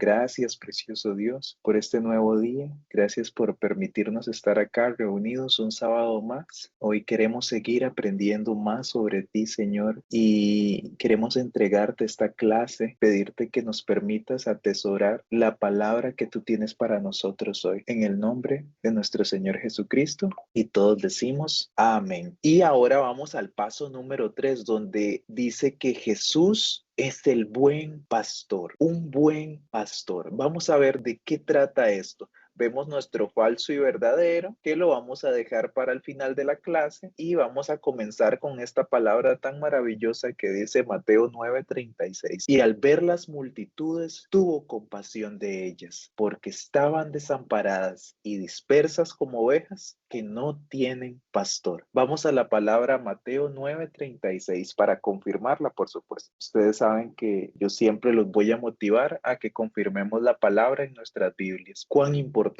Gracias, precioso Dios, por este nuevo día. Gracias por permitirnos estar acá reunidos un sábado más. Hoy queremos seguir aprendiendo más sobre ti, Señor, y queremos entregarte esta clase, pedirte que nos permitas atesorar la palabra que tú tienes para nosotros hoy. En el nombre de nuestro Señor Jesucristo, y todos decimos amén. Y ahora vamos al paso número 3, donde dice que Jesús es el buen pastor, un buen pastor. Vamos a ver de qué trata esto. Vemos nuestro falso y verdadero, que lo vamos a dejar para el final de la clase, y vamos a comenzar con esta palabra tan maravillosa que dice Mateo 9:36. Y al ver las multitudes, tuvo compasión de ellas, porque estaban desamparadas y dispersas como ovejas que no tienen pastor. Vamos a la palabra Mateo 9:36 para confirmarla, por supuesto. Ustedes saben que yo siempre los voy a motivar a que confirmemos la palabra en nuestras Biblias. Cuán importante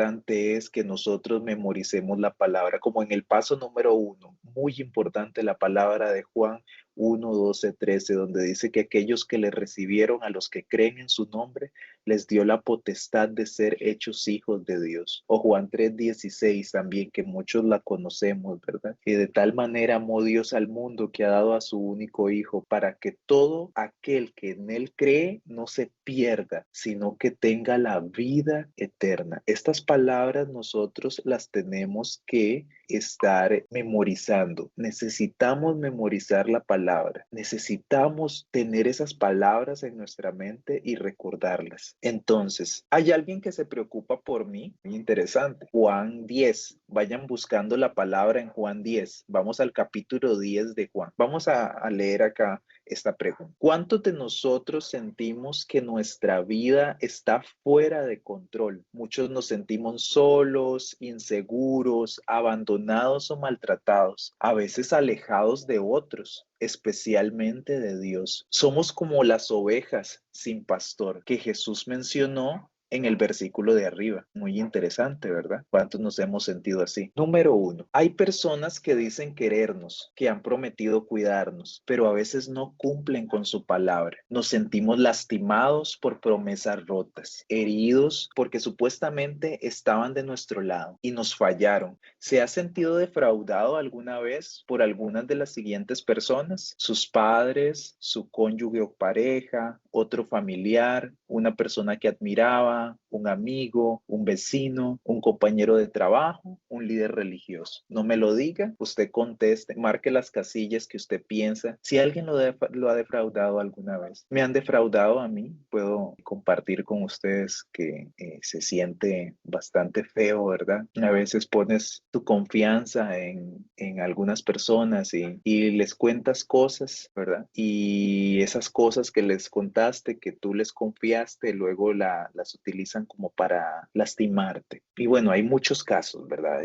es que nosotros memoricemos la palabra, como en el paso número 1, muy importante la palabra de Juan 1, 12, 13, donde dice que aquellos que le recibieron, a los que creen en su nombre, les dio la potestad de ser hechos hijos de Dios. O Juan 3:16 también, que muchos la conocemos, ¿verdad? Que de tal manera amó Dios al mundo que ha dado a su único Hijo, para que todo aquel que en él cree no se pierda, sino que tenga la vida eterna. Estas palabras nosotros las tenemos que estar memorizando. Necesitamos memorizar la palabra. Necesitamos tener esas palabras en nuestra mente y recordarlas. Entonces, hay alguien que se preocupa por mí. Muy interesante. Juan 10. Vayan buscando la palabra en Juan 10. Vamos al capítulo 10 de Juan. Vamos a leer acá esta pregunta. ¿Cuántos de nosotros sentimos que nuestra vida está fuera de control? Muchos nos sentimos solos, inseguros, abandonados o maltratados, a veces alejados de otros, especialmente de Dios. Somos como las ovejas sin pastor que Jesús mencionó en el versículo de arriba. Muy interesante, ¿verdad? ¿Cuántos nos hemos sentido así? Número 1. Hay personas que dicen querernos, que han prometido cuidarnos, pero a veces no cumplen con su palabra. Nos sentimos lastimados por promesas rotas, heridos porque supuestamente estaban de nuestro lado y nos fallaron. ¿Se ha sentido defraudado alguna vez por algunas de las siguientes personas? Sus padres, su cónyuge o pareja, otro familiar, una persona que admiraba, un amigo, un vecino, un compañero de trabajo, un líder religioso. No me lo diga, usted conteste, marque las casillas que usted piensa. Si alguien lo ha defraudado alguna vez, me han defraudado a mí, puedo compartir con ustedes que se siente bastante feo, ¿verdad? A veces pones tu confianza en algunas personas y les cuentas cosas, ¿verdad? Y esas cosas que les contaste, que tú les confiaste, luego las utilizan como para lastimarte. Y bueno, hay muchos casos, ¿verdad?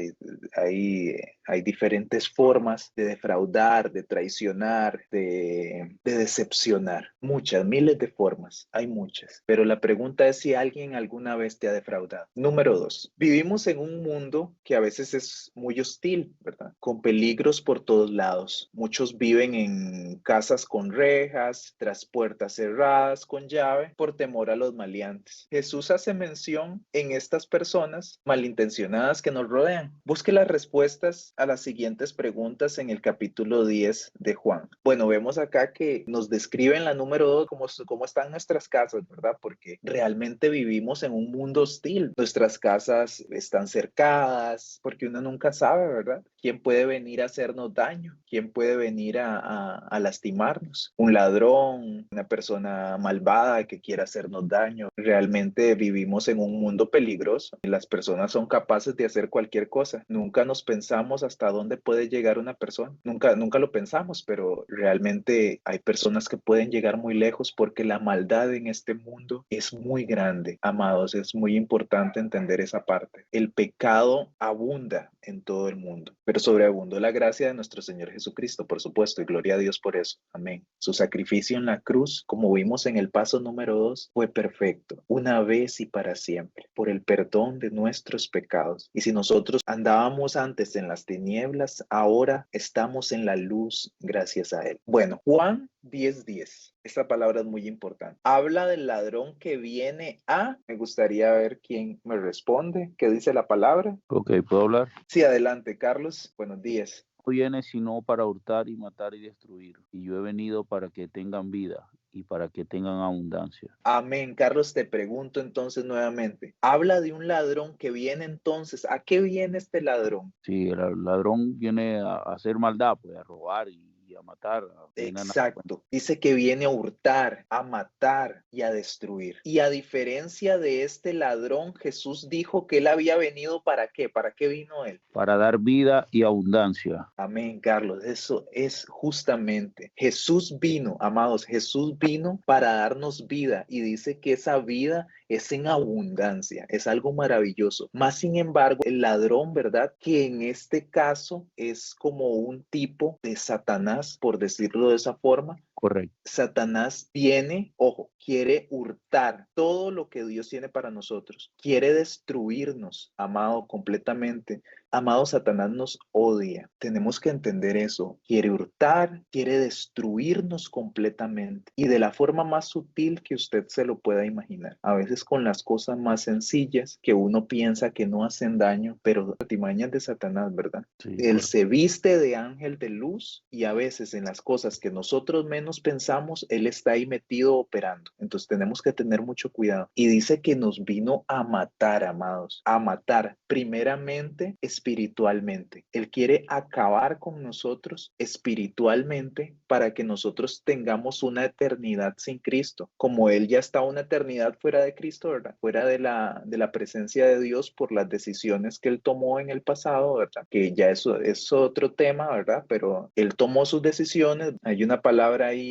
Hay diferentes formas de defraudar, de traicionar, de decepcionar. Muchas, miles de formas, hay muchas. Pero la pregunta es si alguien alguna vez te ha defraudado. Número 2, vivimos en un mundo que a veces es muy hostil, ¿verdad? Con peligros por todos lados. Muchos viven en casas con rejas, tras puertas cerradas con llave, por temor a los maleantes. Jesús hace mención en estas personas malintencionadas que nos rodean. Busque las respuestas a las siguientes preguntas en el capítulo 10 de Juan. Bueno, vemos acá que nos describe en la número 2 cómo están nuestras casas, ¿verdad? Porque realmente vivimos en un mundo hostil. Nuestras casas están cercadas, porque uno nunca sabe, ¿verdad? ¿Quién puede venir a hacernos daño? ¿Quién puede venir a lastimarnos? Un ladrón, una persona malvada que quiera hacernos daño. Realmente vivimos en un mundo peligroso. Las personas son capaces de hacer cualquier cosa. Nunca nos pensamos hasta dónde puede llegar una persona. Nunca lo pensamos, pero realmente hay personas que pueden llegar muy lejos porque la maldad en este mundo es muy grande. Amados, es muy importante entender esa parte. El pecado abunda en todo el mundo, pero sobreabundó la gracia de nuestro Señor Jesucristo, por supuesto, y gloria a Dios por eso. Amén. Su sacrificio en la cruz, como vimos vimos en el paso número 2, fue perfecto, una vez y para siempre, por el perdón de nuestros pecados. Y si nosotros andábamos antes en las tinieblas, ahora estamos en la luz gracias a Él. Bueno, Juan 10:10. Esta palabra es muy importante. Habla del ladrón que viene a... Me gustaría ver quién me responde. ¿Qué dice la palabra? Ok, ¿puedo hablar? Sí, adelante, Carlos. Buenos días. No viene sino para hurtar y matar y destruir. Y yo he venido para que tengan vida y para que tengan abundancia. Amén. Carlos, te pregunto entonces nuevamente. Habla de un ladrón que viene entonces. ¿A qué viene este ladrón? Si el ladrón viene a hacer maldad, pues a robar y a matar, viene a nada. Exacto. Dice que viene a hurtar, a matar y a destruir. Y a diferencia de este ladrón, Jesús dijo que él había venido ¿para qué? ¿Para qué vino él? Para dar vida y abundancia. Amén, Carlos. Eso es justamente. Jesús vino, amados, Jesús vino para darnos vida y dice que esa vida es en abundancia, es algo maravilloso. Más sin embargo, el ladrón, ¿verdad? Que en este caso es como un tipo de Satanás, por decirlo de esa forma. Correcto. Satanás viene, ojo, quiere hurtar todo lo que Dios tiene para nosotros. Quiere destruirnos, amado, completamente. Amado, Satanás nos odia. Tenemos que entender eso. Quiere hurtar, quiere destruirnos completamente. Y de la forma más sutil que usted se lo pueda imaginar. A veces con las cosas más sencillas que uno piensa que no hacen daño, pero artimañas de Satanás, ¿verdad? Sí, Él se viste de ángel de luz y a veces en las cosas que nosotros menos pensamos, Él está ahí metido operando. Entonces tenemos que tener mucho cuidado. Y dice que nos vino a matar, amados, a matar primeramente espiritualmente. Él quiere acabar con nosotros espiritualmente para que nosotros tengamos una eternidad sin Cristo. Como Él ya está una eternidad fuera de Cristo, ¿verdad? Fuera de la presencia de Dios por las decisiones que Él tomó en el pasado, ¿verdad? Que ya eso es otro tema, ¿verdad? Pero Él tomó sus decisiones. Hay una palabra ahí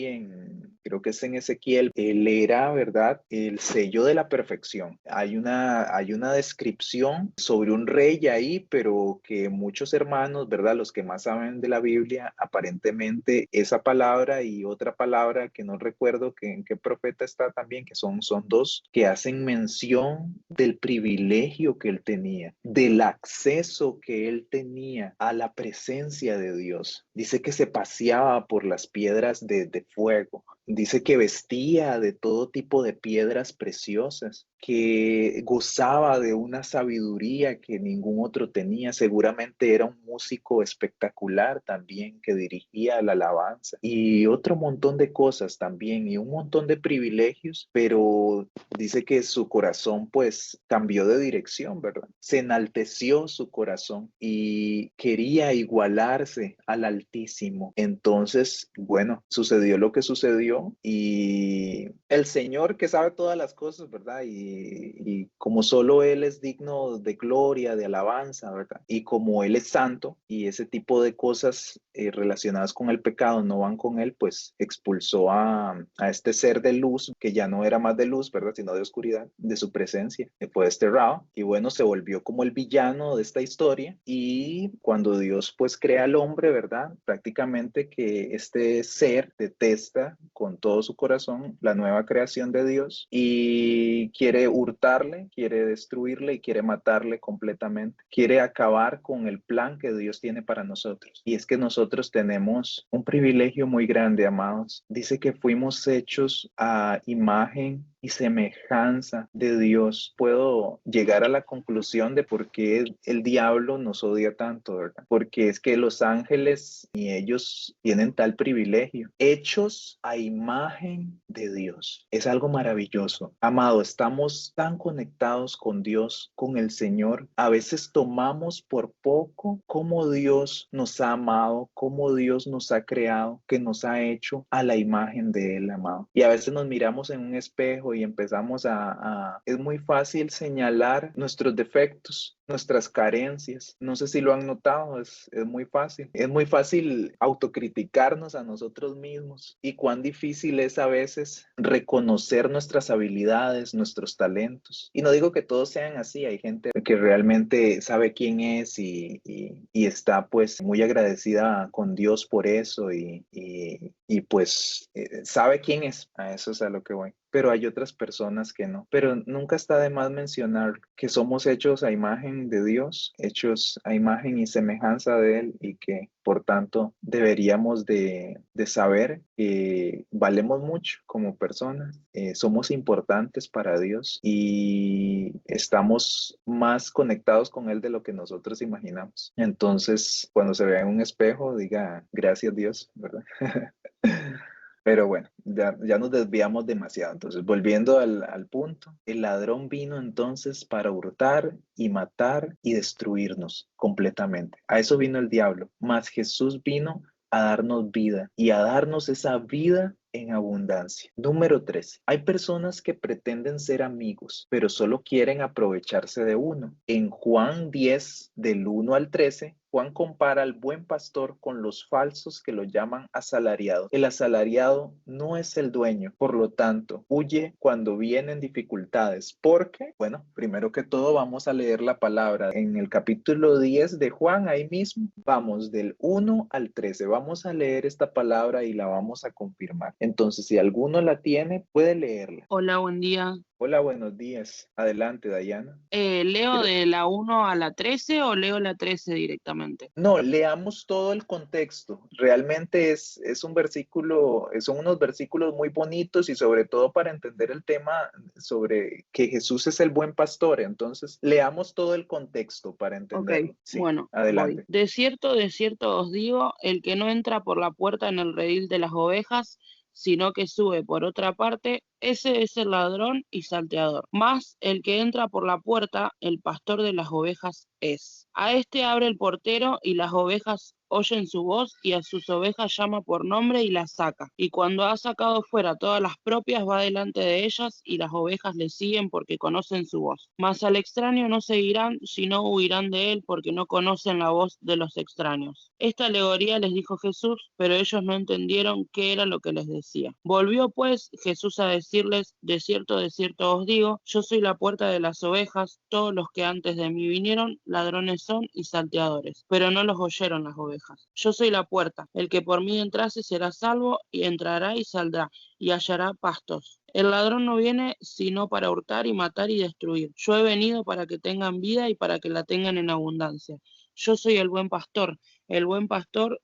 creo que es en Ezequiel, Él era, ¿verdad? El sello de la perfección. Hay una descripción sobre un rey ahí, pero que muchos hermanos, ¿verdad? Los que más saben de la Biblia, aparentemente esa palabra y otra palabra que no recuerdo que en qué profeta está también, que son dos, que hacen mención del privilegio que él tenía, del acceso que él tenía a la presencia de Dios. Dice que se paseaba por las piedras de fuego. Dice que vestía de todo tipo de piedras preciosas, que gozaba de una sabiduría que ningún otro tenía. Seguramente era un músico espectacular también que dirigía la alabanza y otro montón de cosas también y un montón de privilegios, pero dice que su corazón pues cambió de dirección, ¿verdad? Se enalteció su corazón y quería igualarse al Altísimo. Entonces, bueno, sucedió lo que sucedió y el Señor que sabe todas las cosas, ¿verdad? Y como solo Él es digno de gloria, de alabanza, ¿verdad? Y como Él es santo y ese tipo de cosas relacionadas con el pecado no van con Él, pues expulsó a este ser de luz, que ya no era más de luz, ¿verdad? Sino de oscuridad, de su presencia. Fue desterrado y bueno, se volvió como el villano de esta historia y cuando Dios pues crea al hombre, ¿verdad? Prácticamente que este ser detesta con todo su corazón la nueva creación de Dios y quiere hurtarle, quiere destruirle y quiere matarle completamente. Quiere acabar con el plan que Dios tiene para nosotros. Y es que nosotros tenemos un privilegio muy grande, amados. Dice que fuimos hechos a imagen y semejanza de Dios. Puedo llegar a la conclusión de por qué el diablo nos odia tanto, ¿verdad? Porque es que los ángeles y ellos tienen tal privilegio. Hechos a imagen de Dios. Es algo maravilloso. Amado, estamos tan conectados con Dios, con el Señor. A veces tomamos por poco cómo Dios nos ha amado, cómo Dios nos ha creado, que nos ha hecho a la imagen de Él, amado. Y a veces nos miramos en un espejo y empezamos es muy fácil señalar nuestros defectos nuestras carencias. No sé si lo han notado, es muy fácil. Es muy fácil autocriticarnos a nosotros mismos y cuán difícil es a veces reconocer nuestras habilidades, nuestros talentos. Y no digo que todos sean así, hay gente que realmente sabe quién es y está pues muy agradecida con Dios por eso y pues sabe quién es, a eso es a lo que voy. Pero hay otras personas que no. Pero nunca está de más mencionar que somos hechos a imagen de Dios, hechos a imagen y semejanza de Él y que por tanto deberíamos de saber que valemos mucho como personas, somos importantes para Dios y estamos más conectados con Él de lo que nosotros imaginamos. Entonces, cuando se vea en un espejo, diga gracias Dios, ¿verdad? Pero bueno, ya nos desviamos demasiado. Entonces, volviendo al punto, el ladrón vino entonces para hurtar y matar y destruirnos completamente. A eso vino el diablo, mas Jesús vino a darnos vida y a darnos esa vida en abundancia. Número 13. Hay personas que pretenden ser amigos, pero solo quieren aprovecharse de uno. En Juan 10, del 1 al 13, Juan compara al buen pastor con los falsos que lo llaman asalariado. El asalariado no es el dueño, por lo tanto, huye cuando vienen dificultades. Porque, bueno, primero que todo vamos a leer la palabra en el capítulo 10 de Juan, ahí mismo. Vamos del 1 al 13. Vamos a leer esta palabra y la vamos a confirmar. Entonces, si alguno la tiene, puede leerla. Hola, buen día. Hola, buenos días. Adelante, Dayana. ¿Leo ¿Quiere- de la 1 a la 13 o leo la 13 directamente? No, leamos todo el contexto. Realmente es un versículo, son unos versículos muy bonitos y sobre todo para entender el tema sobre que Jesús es el buen pastor. Entonces, leamos todo el contexto para Ok, entenderlo. Sí, bueno, voy. adelante. De cierto os digo, el que no entra por la puerta en el redil de las ovejas, sino que sube por otra parte, ese es el ladrón y salteador. Mas el que entra por la puerta, el pastor de las ovejas es. A este abre el portero y las ovejas oyen su voz y a sus ovejas llama por nombre y las saca. Y cuando ha sacado fuera todas las propias va delante de ellas y las ovejas le siguen porque conocen su voz. Mas al extraño no seguirán, sino huirán de él porque no conocen la voz de los extraños. Esta alegoría les dijo Jesús, pero ellos no entendieron qué era lo que les decía. Volvió pues Jesús a decirles, de cierto os digo, yo soy la puerta de las ovejas, todos los que antes de mí vinieron, ladrones son y salteadores, pero no los oyeron las ovejas. Yo soy la puerta, el que por mí entrase será salvo, y entrará y saldrá, y hallará pastos. El ladrón no viene sino para hurtar y matar y destruir. Yo he venido para que tengan vida y para que la tengan en abundancia. Yo soy el buen pastor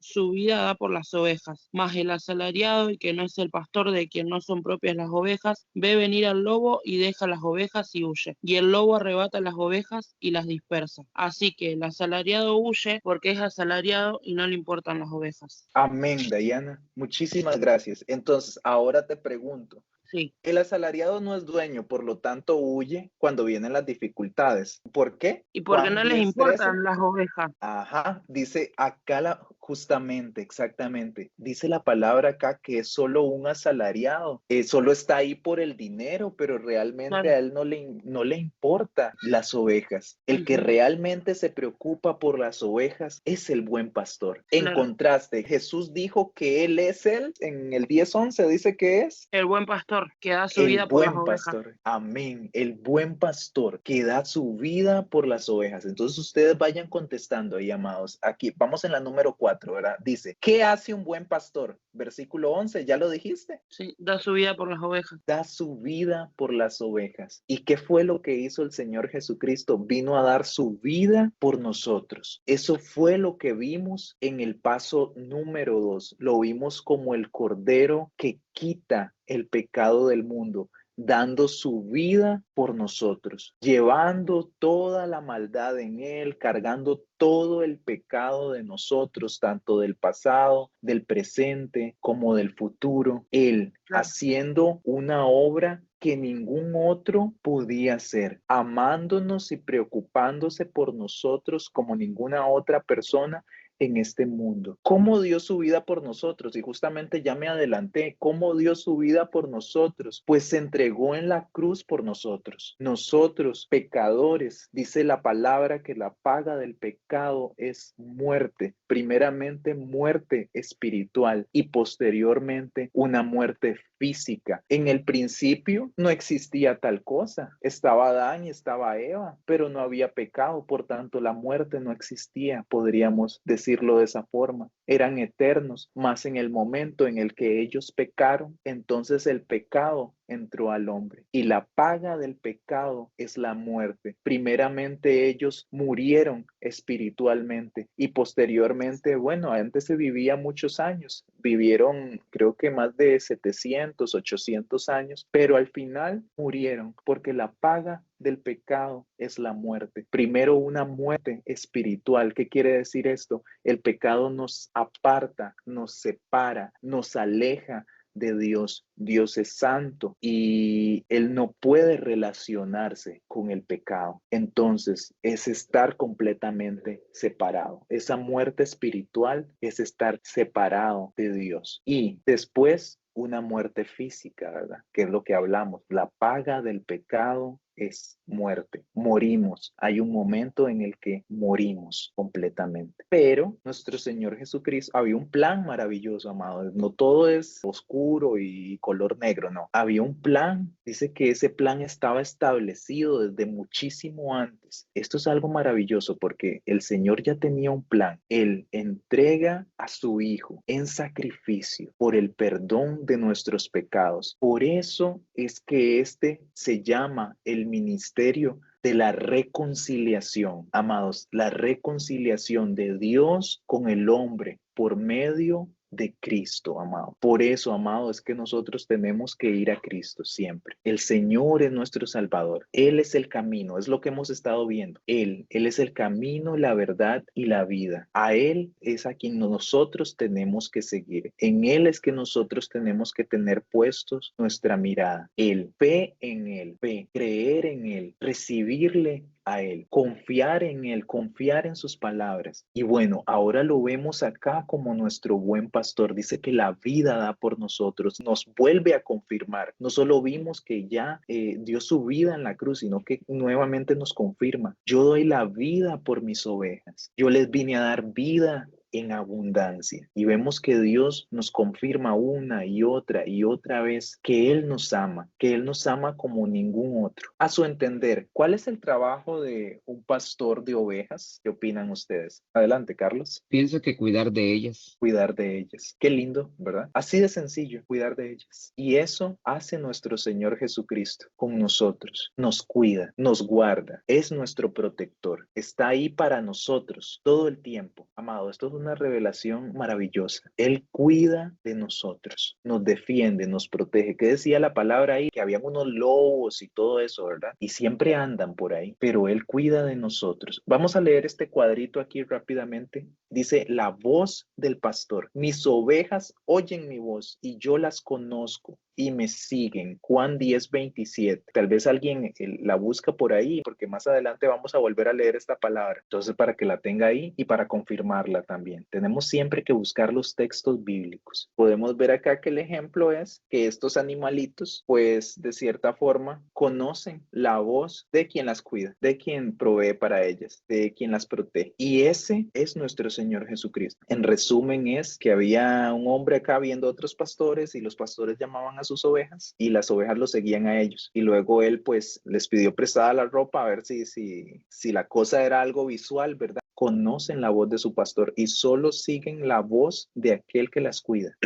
su vida da por las ovejas, mas el asalariado, y que no es el pastor de quien no son propias las ovejas, ve venir al lobo y deja las ovejas y huye. Y el lobo arrebata las ovejas y las dispersa. Así que el asalariado huye porque es asalariado y no le importan las ovejas. Amén, Dayana. Muchísimas gracias. Entonces, ahora te pregunto. Sí. El asalariado no es dueño, por lo tanto huye cuando vienen las dificultades. ¿Por qué? Y porque Juan no les 10:13. importan las ovejas. Ajá, dice acá justamente, exactamente, dice la palabra acá que es solo un asalariado, solo está ahí por el dinero, pero realmente Claro. a él no le importa las ovejas. El que Ujú. realmente se preocupa por las ovejas es el buen pastor. En Claro. contraste, Jesús dijo que él es él, en el 10:11 dice que es El buen pastor que da su el vida por las buen ovejas. pastor, amén, el buen pastor que da su vida por las ovejas. Entonces ustedes vayan contestando ahí, amados. Aquí vamos en la número 4, ¿verdad? Dice, ¿qué hace un buen pastor? Versículo 11, ¿ya lo dijiste? Sí, da su vida por las ovejas. Da su vida por las ovejas. ¿Y qué fue lo que hizo el Señor Jesucristo? Vino a dar su vida por nosotros. Eso fue lo que vimos en el paso número 2. Lo vimos como el Cordero que quita el pecado del mundo, dando su vida por nosotros, llevando toda la maldad en él, cargando todo el pecado de nosotros, tanto del pasado, del presente, como del futuro. Él Claro. haciendo una obra que ningún otro podía hacer, amándonos y preocupándose por nosotros como ninguna otra persona en este mundo. ¿Cómo dio su vida por nosotros? Y justamente ya me adelanté. ¿Cómo dio su vida por nosotros? Pues se entregó en la cruz por nosotros. Nosotros, pecadores, dice la palabra que la paga del pecado es muerte. Primeramente muerte espiritual y posteriormente una muerte física. En el principio no existía tal cosa. Estaba Adán y estaba Eva, pero no había pecado, por tanto la muerte no existía, podríamos decirlo de esa forma. Eran eternos, mas en el momento en el que ellos pecaron, entonces el pecado entró al hombre y la paga del pecado es la muerte. Primeramente ellos murieron espiritualmente y posteriormente, bueno, antes se vivía muchos años, vivieron creo que más de 700, 800 años, pero al final murieron porque la paga del pecado es la muerte. Primero una muerte espiritual. ¿Qué quiere decir esto? El pecado nos aparta, nos separa, nos aleja de Dios. Dios es santo y Él no puede relacionarse con el pecado. Entonces es estar completamente separado. Esa muerte espiritual es estar separado de Dios. Y después una muerte física, ¿verdad? Que es lo que hablamos. La paga del pecado es muerte. Morimos. Hay un momento en el que morimos completamente. Pero nuestro Señor Jesucristo, había un plan maravilloso, amado. No todo es oscuro y color negro, no. Había un plan. Dice que ese plan estaba establecido desde muchísimo antes. Esto es algo maravilloso porque el Señor ya tenía un plan. Él entrega a su Hijo en sacrificio por el perdón de nuestros pecados. Por eso es que este se llama el ministerio de la reconciliación, amados, la reconciliación de Dios con el hombre por medio de Cristo, amado. Por eso, amado, es que nosotros tenemos que ir a Cristo siempre. El Señor es nuestro Salvador. Él es el camino, es lo que hemos estado viendo. Él es el camino, la verdad y la vida. A Él es a quien nosotros tenemos que seguir. En Él es que nosotros tenemos que tener puestos nuestra mirada. Él, fe en Él, fe, creer en Él, recibirle a Él, confiar en Él, confiar en sus palabras. Y bueno, ahora lo vemos acá como nuestro buen pastor. Dice que la vida da por nosotros, nos vuelve a confirmar. No solo vimos que ya dio su vida en la cruz, sino que nuevamente nos confirma. Yo doy la vida por mis ovejas. Yo les vine a dar vida en abundancia. Y vemos que Dios nos confirma una y otra vez que Él nos ama como ningún otro. A su entender, ¿cuál es el trabajo de un pastor de ovejas? ¿Qué opinan ustedes? Adelante, Carlos. Pienso que cuidar de ellas. Cuidar de ellas. Qué lindo, ¿verdad? Así de sencillo, cuidar de ellas. Y eso hace nuestro Señor Jesucristo con nosotros. Nos cuida, nos guarda, es nuestro protector. Está ahí para nosotros todo el tiempo. Amado, esto es una revelación maravillosa. Él cuida de nosotros, nos defiende, nos protege. ¿Qué decía la palabra ahí? Que habían unos lobos y todo eso, ¿verdad? Y siempre andan por ahí, pero Él cuida de nosotros. Vamos a leer este cuadrito aquí rápidamente. Dice, la voz del pastor. Mis ovejas oyen mi voz y yo las conozco y me siguen. Juan 10:27. Tal vez alguien la busca por ahí, porque más adelante vamos a volver a leer esta palabra. Entonces, para que la tenga ahí y para confirmarla también. Tenemos siempre que buscar los textos bíblicos. Podemos ver acá que el ejemplo es que estos animalitos, pues de cierta forma, conocen la voz de quien las cuida, de quien provee para ellas, de quien las protege. Y ese es nuestro Señor Jesucristo. En resumen es que había un hombre acá viendo otros pastores y los pastores llamaban a sus ovejas y las ovejas lo seguían a ellos. Y luego él pues les pidió prestada la ropa a ver si la cosa era algo visual, ¿verdad? Conocen la voz de su pastor y solo siguen la voz de aquel que las cuida.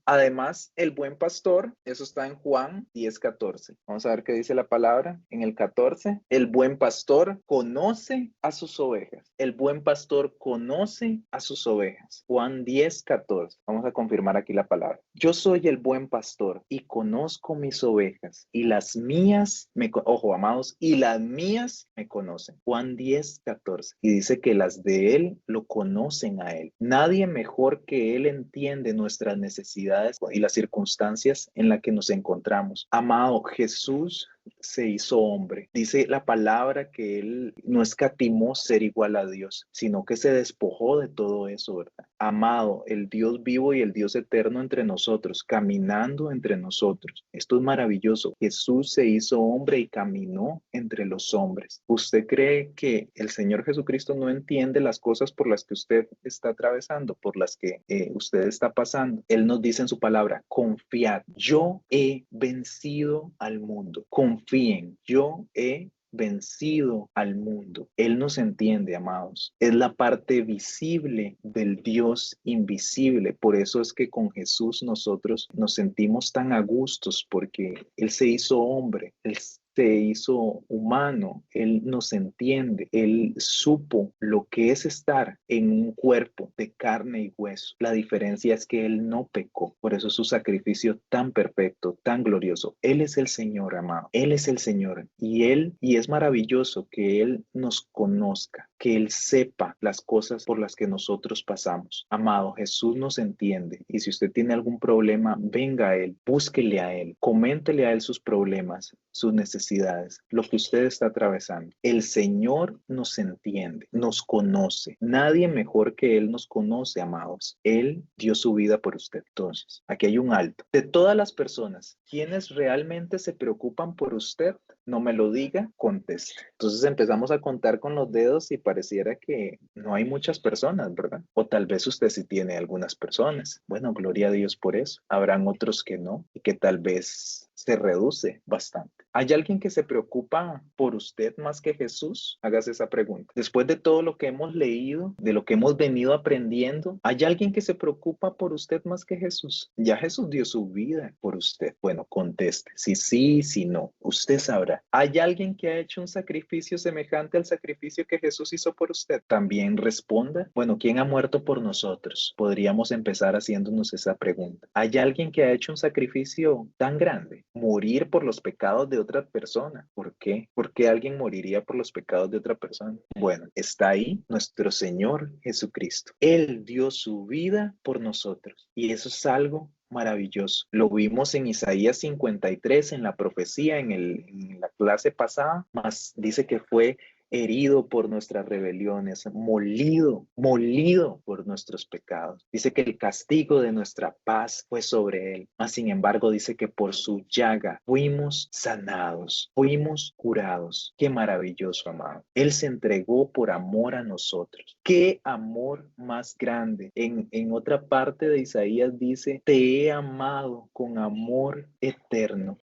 Además, el buen pastor, eso está en Juan 10:14. Vamos a ver qué dice la palabra en el 14. El buen pastor conoce a sus ovejas. El buen pastor conoce a sus ovejas. Juan 10:14. Vamos a confirmar aquí la palabra. Yo soy el buen pastor y conozco mis ovejas y las mías, ojo amados, y las mías me conocen. Juan 10:14. Y dice que las de él lo conocen a él. Nadie mejor que él entiende nuestras necesidades y las circunstancias en las que nos encontramos. Amado, Jesús se hizo hombre. Dice la palabra que Él no escatimó ser igual a Dios, sino que se despojó de todo eso, ¿verdad? Amado, el Dios vivo y el Dios eterno entre nosotros, caminando entre nosotros. Esto es maravilloso. Jesús se hizo hombre y caminó entre los hombres. ¿Usted cree que el Señor Jesucristo no entiende las cosas por las que usted está atravesando, por las que usted está pasando? Él nos dice en su palabra, confiad, yo he vencido al mundo. Confíen, yo he vencido al mundo. Él nos entiende, amados. Es la parte visible del Dios invisible. Por eso es que con Jesús nosotros nos sentimos tan a gustos, porque Él se hizo hombre, Él se hizo humano, Él nos entiende, Él supo lo que es estar en un cuerpo de carne y hueso. La diferencia es que Él no pecó, por eso es su sacrificio tan perfecto, tan glorioso. Él es el Señor, amado, Él es el Señor, y es maravilloso que Él nos conozca, que Él sepa las cosas por las que nosotros pasamos. Amado, Jesús nos entiende, y si usted tiene algún problema, venga a Él, búsquele a Él, coméntele a Él sus problemas, sus necesidades, lo que usted está atravesando. El Señor nos entiende, nos conoce. Nadie mejor que Él nos conoce, amados. Él dio su vida por usted. Entonces, aquí hay un alto. De todas las personas, ¿quiénes realmente se preocupan por usted? No me lo diga, conteste. Entonces empezamos a contar con los dedos y pareciera que no hay muchas personas, ¿verdad? O tal vez usted sí tiene algunas personas. Bueno, gloria a Dios por eso. Habrán otros que no y que tal vez se reduce bastante. ¿Hay alguien que se preocupa por usted más que Jesús? Hágase esa pregunta. Después de todo lo que hemos leído, de lo que hemos venido aprendiendo, ¿hay alguien que se preocupa por usted más que Jesús? Ya Jesús dio su vida por usted. Bueno, conteste. Si sí, si no. Usted sabrá. ¿Hay alguien que ha hecho un sacrificio semejante al sacrificio que Jesús hizo por usted? También responda. Bueno, ¿quién ha muerto por nosotros? Podríamos empezar haciéndonos esa pregunta. ¿Hay alguien que ha hecho un sacrificio tan grande? Morir por los pecados de otra persona. ¿Por qué? ¿Por qué alguien moriría por los pecados de otra persona? Bueno, está ahí nuestro Señor Jesucristo. Él dio su vida por nosotros y eso es algo maravilloso. Lo vimos en Isaías 53, en la profecía, en la clase pasada, más dice que fue herido por nuestras rebeliones, molido por nuestros pecados. Dice que el castigo de nuestra paz fue sobre él. Mas, sin embargo, dice que por su llaga fuimos sanados, fuimos curados. Qué maravilloso, amado. Él se entregó por amor a nosotros. Qué amor más grande. En otra parte de Isaías dice, te he amado con amor eterno,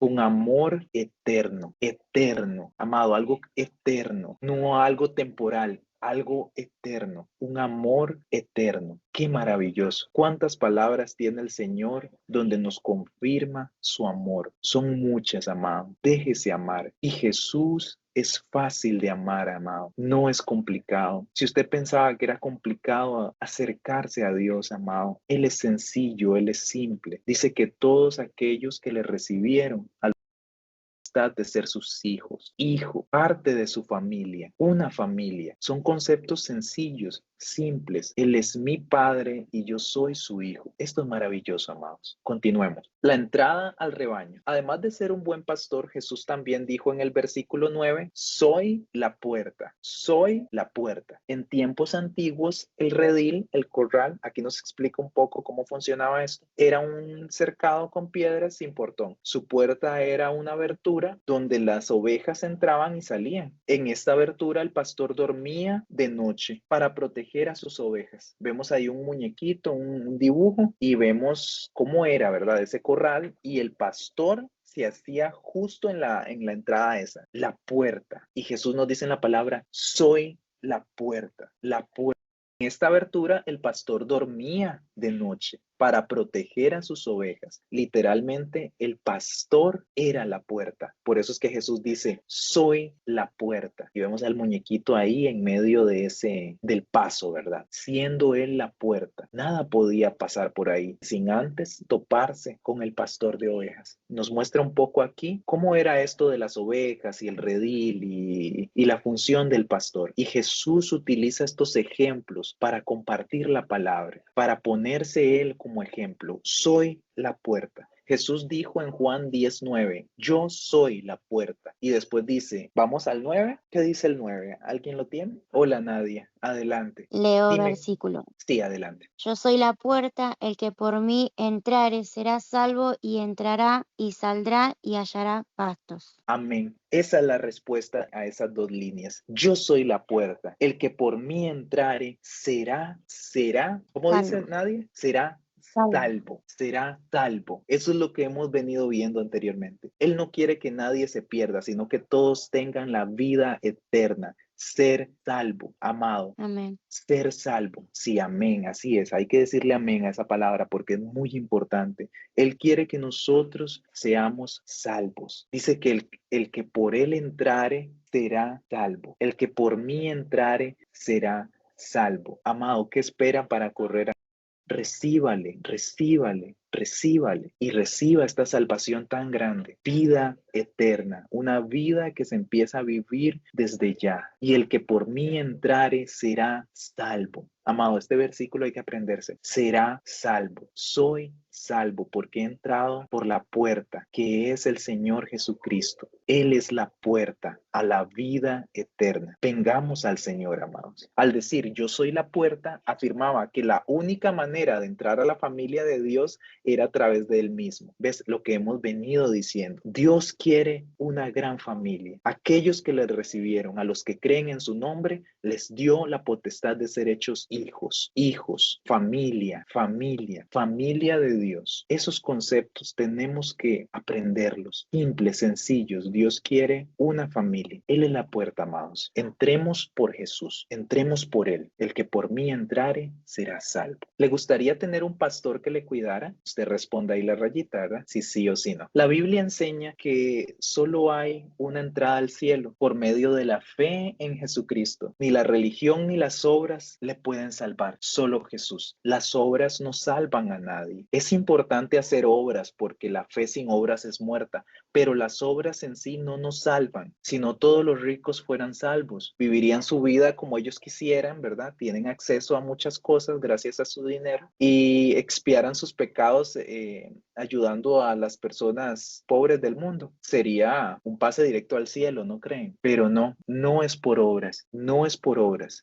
eterno, amado, algo eterno, no algo temporal, algo eterno, un amor eterno. Qué maravilloso. Cuántas palabras tiene el Señor donde nos confirma su amor. Son muchas, amado. Déjese amar. Y Jesús es fácil de amar, amado. No es complicado. Si usted pensaba que era complicado acercarse a Dios, amado, Él es sencillo, Él es simple. Dice que todos aquellos que le recibieron, de ser sus hijos, hijo, parte de su familia, una familia. Son conceptos sencillos, simples. Él es mi padre y yo soy su hijo. Esto es maravilloso, amados. Continuemos. La entrada al rebaño. Además de ser un buen pastor, Jesús también dijo en el versículo 9, soy la puerta, soy la puerta. En tiempos antiguos, el redil, el corral, aquí nos explica un poco cómo funcionaba esto. Era un cercado con piedras sin portón. Su puerta era una abertura donde las ovejas entraban y salían. En esta abertura el pastor dormía de noche para proteger a sus ovejas. Vemos ahí un muñequito, un dibujo y vemos cómo era, ¿verdad? Ese corral y el pastor se hacía justo en la entrada esa, la puerta. Y Jesús nos dice en la palabra, soy la puerta, la puerta. En esta abertura el pastor dormía de noche para proteger a sus ovejas. Literalmente el pastor era la puerta. Por eso es que Jesús dice, soy la puerta. Y vemos al muñequito ahí en medio de del paso, ¿verdad? Siendo él la puerta. Nada podía pasar por ahí sin antes toparse con el pastor de ovejas. Nos muestra un poco aquí cómo era esto de las ovejas y el redil y la función del pastor. Y Jesús utiliza estos ejemplos para compartir la palabra, para ponerse él como ejemplo. Soy la puerta. Jesús dijo en Juan 10:9, yo soy la puerta. Y después dice, vamos al 9. ¿Qué dice el 9? ¿Alguien lo tiene? Hola, Nadia. Adelante. Leo Dime. versículo. Sí, adelante. Yo soy la puerta, el que por mí entrare será salvo y entrará y saldrá y hallará pastos. Amén. Esa es la respuesta a esas dos líneas. Yo soy la puerta. El que por mí entrare será, ¿cómo dice Salvo. nadie? Será será salvo. Eso es lo que hemos venido viendo anteriormente. Él no quiere que nadie se pierda, sino que todos tengan la vida eterna. Ser salvo, amado. Amén. Ser salvo. Sí, amén, así es. Hay que decirle amén a esa palabra porque es muy importante. Él quiere que nosotros seamos salvos. Dice que el que por él entrare será salvo. El que por mí entrare será salvo. Amado, ¿qué espera para correr? Recíbale y reciba esta salvación tan grande, vida eterna, una vida que se empieza a vivir desde ya. Y el que por mí entrare será salvo. Amado, este versículo hay que aprenderse. Será salvo. Soy salvo porque he entrado por la puerta que es el Señor Jesucristo. Él es la puerta a la vida eterna. Vengamos al Señor, amados. Al decir yo soy la puerta, afirmaba que la única manera de entrar a la familia de Dios era a través de Él mismo. ¿Ves lo que hemos venido diciendo? Dios quiere una gran familia. Aquellos que le recibieron, a los que creen en su nombre, les dio la potestad de ser hechos hijos, familia de Dios. Esos conceptos tenemos que aprenderlos. Simples, sencillos. Dios quiere una familia. Él es la puerta, amados. Entremos por Jesús. Entremos por Él. El que por mí entrare será salvo. ¿Le gustaría tener un pastor que le cuidara? Usted responda ahí la rayita, ¿verdad? Si sí o si no. La Biblia enseña que solo hay una entrada al cielo por medio de la fe en Jesucristo. Ni la religión ni las obras le pueden salvar. Solo Jesús. Las obras no salvan a nadie. Es importante hacer obras porque la fe sin obras es muerta, pero las obras en sí no nos salvan. Si no todos los ricos fueran salvos, vivirían su vida como ellos quisieran, ¿verdad? Tienen acceso a muchas cosas gracias a su dinero y expiaran sus pecados ayudando a las personas pobres del mundo. Sería un pase directo al cielo, ¿no creen? Pero no es por obras,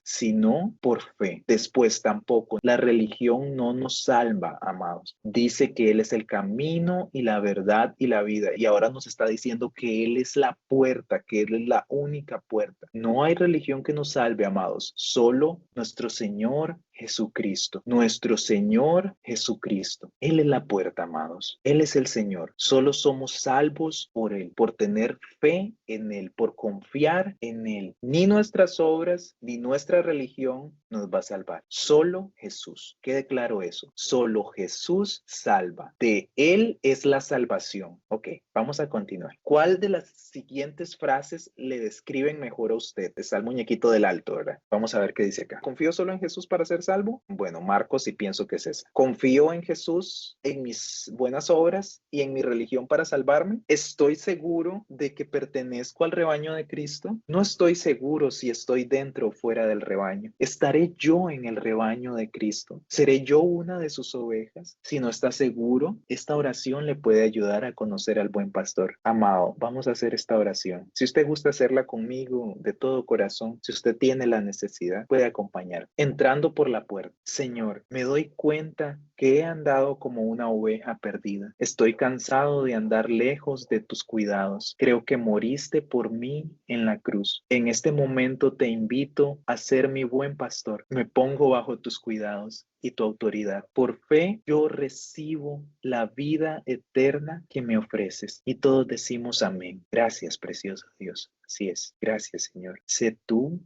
sino por fe. Después tampoco, la religión no nos salva, amados. Dice que Él es el camino y la verdad y la vida. Y ahora nos está diciendo que Él es la puerta, que Él es la única puerta. No hay religión que nos salve, amados. Solo nuestro Señor Jesucristo. Nuestro Señor Jesucristo. Él es la puerta, amados. Él es el Señor. Solo somos salvos por Él, por tener fe en Él, por confiar en Él. Ni nuestras obras, ni nuestra religión nos va a salvar. Solo Jesús. Quede claro eso. Solo Jesús salva. De Él es la salvación. Ok, vamos a continuar. ¿Cuál de las siguientes frases le describen mejor a usted? Está el muñequito del alto, ¿verdad? Vamos a ver qué dice acá. ¿Confío solo en Jesús para ser salvo? Bueno, Marcos, sí pienso que es esa. ¿Confío en Jesús, en mis buenas obras y en mi religión para salvarme? ¿Estoy seguro de que pertenezco al rebaño de Cristo? No estoy seguro si estoy dentro o fuera del rebaño. ¿Estaré yo en el rebaño de Cristo? ¿Seré yo una de sus ovejas? Si no está seguro, esta oración le puede ayudar a conocer al buen pastor. Amado, vamos a hacer esta oración. Si usted gusta hacerla conmigo de todo corazón, si usted tiene la necesidad, puede acompañar. Entrando por la puerta. Señor, me doy cuenta que he andado como una oveja perdida. Estoy cansado de andar lejos de tus cuidados. Creo que moriste por mí en la cruz. En este momento te invito a ser mi buen pastor. Me pongo bajo tus cuidados y tu autoridad. Por fe yo recibo la vida eterna que me ofreces. Y todos decimos amén. Gracias, precioso Dios. Así es. Gracias, Señor. Sé tú